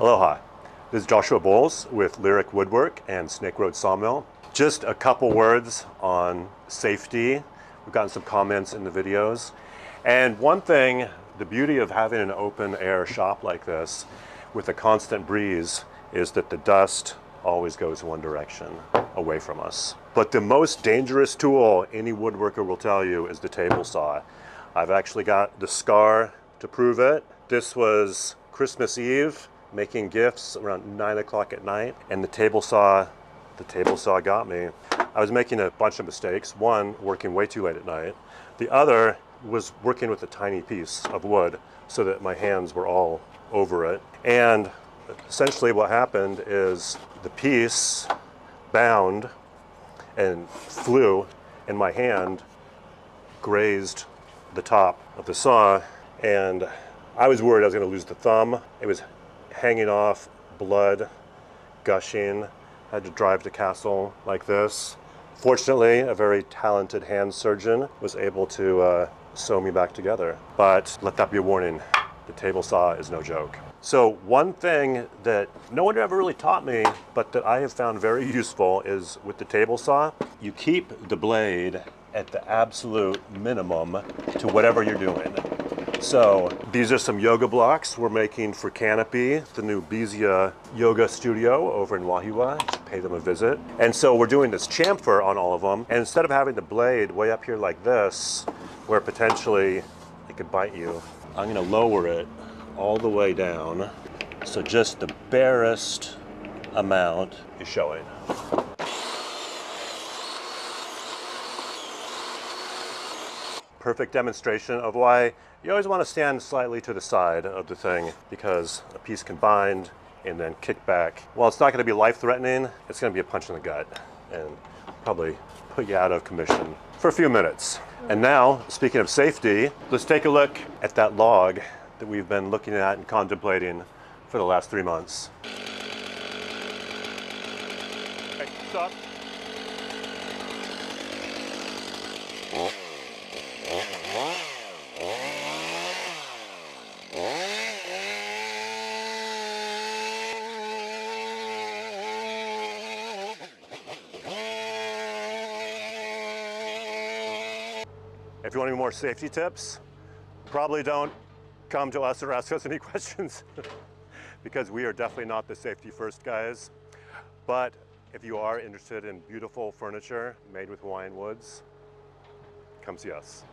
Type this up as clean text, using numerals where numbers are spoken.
Aloha, this is Joshua Bowles with Lyric Woodwork and Snake Road Sawmill. Just a couple words on safety. We've gotten some comments in the videos. And one thing, the beauty of having an open air shop like this with a constant breeze is that the dust always goes one direction, away from us. But the most dangerous tool any woodworker will tell you is the table saw. I've actually got the scar to prove it. This was Christmas Eve, making gifts around 9 o'clock at night, and the table saw got me. I was making a bunch of mistakes. One, working way too late at night. The other was working with a tiny piece of wood so that my hands were all over it. And essentially what happened is the piece bound and flew, and my hand grazed the top of the saw, and I was worried I was going to lose the thumb. It was hanging off, blood gushing. I had to drive to Castle like this. Fortunately, a very talented hand surgeon was able to sew me back together. But let that be a warning, the table saw is no joke. So one thing that no one ever really taught me, but that I have found very useful is with the table saw, you keep the blade at the absolute minimum to whatever you're doing. So these are some yoga blocks we're making for Canopy, the new Bizia yoga studio over in Wahiawa. Pay them a visit. And so we're doing this chamfer on all of them. And instead of having the blade way up here like this, where potentially it could bite you, I'm gonna lower it all the way down. So just the barest amount is showing. Perfect demonstration of why you always want to stand slightly to the side of the thing, because a piece can bind and then kick back. Well, it's not going to be life-threatening. It's going to be a punch in the gut and probably put you out of commission for a few minutes. And now, speaking of safety, let's take a look at that log that we've been looking at and contemplating for the last 3 months. Okay, stop. If you want any more safety tips, probably don't come to us or ask us any questions because we are definitely not the safety first guys. But if you are interested in beautiful furniture made with Hawaiian woods, come see us.